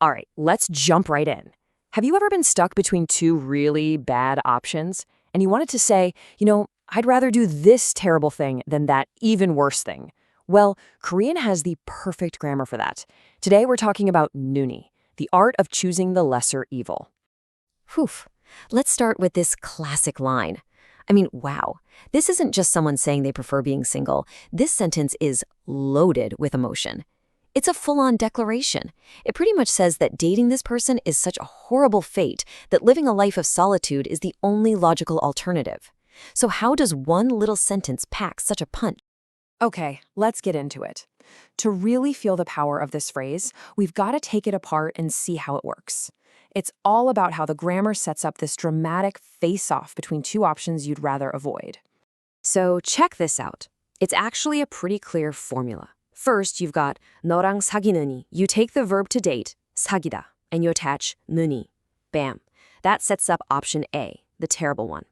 All right, let's jump right in. Have you ever been stuck between two really bad options and you wanted to say, I'd rather do this terrible thing than that even worse thing? Well, Korean has the perfect grammar for that. Today we're talking about nuni, the art of choosing the lesser evil. Whew. Let's start with this classic line. I mean, wow. This isn't just someone saying they prefer being single. This sentence is loaded with emotion. It's a full-on declaration. It pretty much says that dating this person is such a horrible fate that living a life of solitude is the only logical alternative. So how does one little sentence pack such a punch? Okay, let's get into it. To really feel the power of this phrase, we've got to take it apart and see how it works. It's all about how the grammar sets up this dramatic face-off between two options you'd rather avoid. So check this out. It's actually a pretty clear formula. First, you've got 너랑 사귀느니. You take the verb to date, 사귀다, and you attach 느니. Bam. That sets up option A, the terrible one.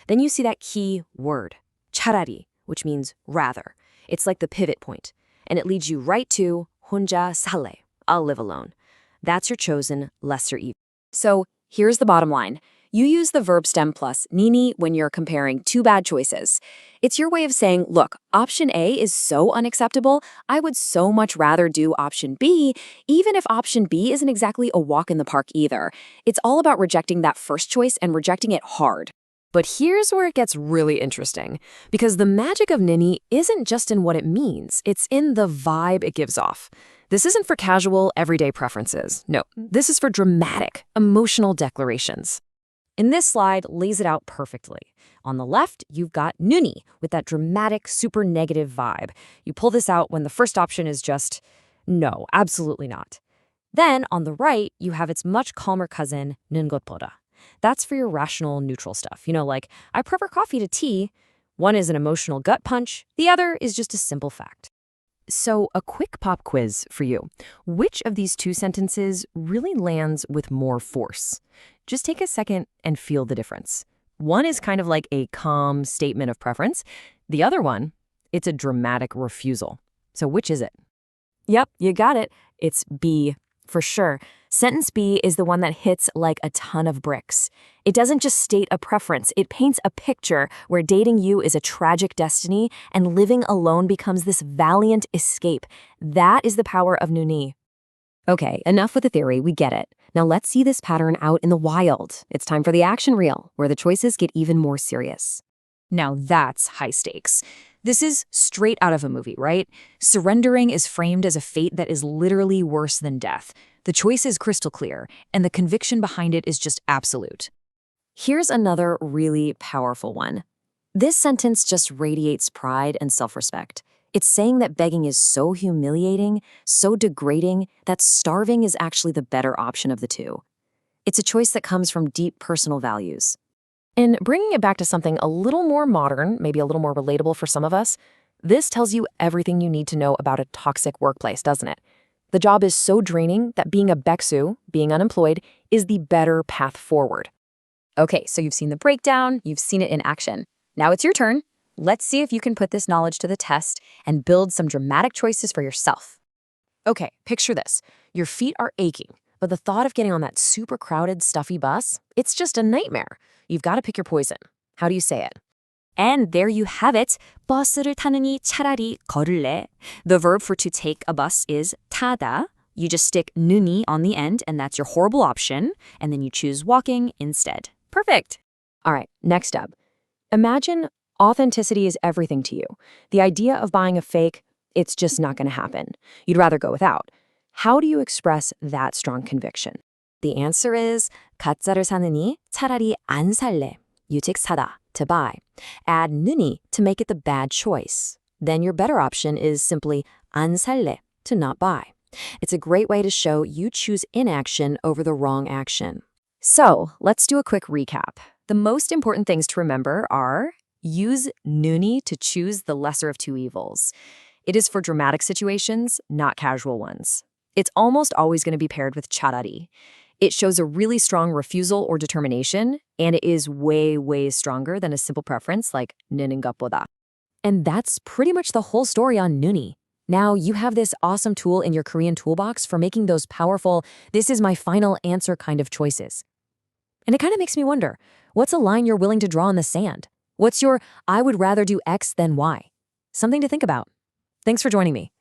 Then you see that key word, 차라리, which means rather. It's like the pivot point, and it leads you right to 혼자 살래, I'll live alone. That's your chosen lesser evil. So here's the bottom line. You use the verb stem plus nini when you're comparing two bad choices. It's your way of saying, look, option A is so unacceptable, I would so much rather do option B, even if option B isn't exactly a walk in the park either. It's all about rejecting that first choice and rejecting it hard. But here's where it gets really interesting, because the magic of nini isn't just in what it means, it's in the vibe it gives off. This isn't for casual, everyday preferences. No, this is for dramatic, emotional declarations. And this slide lays it out perfectly. On the left, you've got nuni, with that dramatic, super negative vibe. You pull this out when the first option is just, no, absolutely not. Then, on the right, you have its much calmer cousin, 는것보다. That's for your rational, neutral stuff. Like, I prefer coffee to tea. One is an emotional gut punch. The other is just a simple fact. So, a quick pop quiz for you. Which of these two sentences really lands with more force? Just take a second and feel the difference. One is kind of like a calm statement of preference. The other one, it's a dramatic refusal. So which is it? Yep, you got it. It's B, for sure. Sentence B is the one that hits like a ton of bricks. It doesn't just state a preference, it paints a picture where dating you is a tragic destiny and living alone becomes this valiant escape. That is the power of nuni. Okay, enough with the theory, we get it. Now let's see this pattern out in the wild. It's time for the action reel, where the choices get even more serious. Now that's high stakes. This is straight out of a movie, right? Surrendering is framed as a fate that is literally worse than death. The choice is crystal clear, and the conviction behind it is just absolute. Here's another really powerful one. This sentence just radiates pride and self-respect. It's saying that begging is so humiliating, so degrading, that starving is actually the better option of the two. It's a choice that comes from deep personal values. And bringing it back to something a little more modern, maybe a little more relatable for some of us, this tells you everything you need to know about a toxic workplace, doesn't it? The job is so draining that being a beksu, being unemployed, is the better path forward. Okay, so you've seen the breakdown, you've seen it in action. Now it's your turn. Let's see if you can put this knowledge to the test and build some dramatic choices for yourself. Okay, picture this. Your feet are aching, but the thought of getting on that super crowded, stuffy bus, it's just a nightmare. You've got to pick your poison. How do you say it? And there you have it. 버스를 타느니 차라리 걸을래. The verb for to take a bus is 타다. You just stick 느니 on the end, and that's your horrible option, and then you choose walking instead. Perfect. All right, next up. Imagine authenticity is everything to you. The idea of buying a fake, it's just not going to happen. You'd rather go without. How do you express that strong conviction? The answer is 가짜를 사느니 차라리 안 살래. You take 사다, to buy. Add 느니 to make it the bad choice. Then your better option is simply 안 살래, to not buy. It's a great way to show you choose inaction over the wrong action. So let's do a quick recap. The most important things to remember are use nuni to choose the lesser of two evils. It is for dramatic situations, not casual ones. It's almost always going to be paired with 차라리. It shows a really strong refusal or determination, and it is way, way stronger than a simple preference like 느는 것보다. And that's pretty much the whole story on nuni. Now you have this awesome tool in your Korean toolbox for making those powerful, this is my final answer kind of choices. And it kind of makes me wonder, what's a line you're willing to draw in the sand? What's your I would rather do X than Y? Something to think about. Thanks for joining me.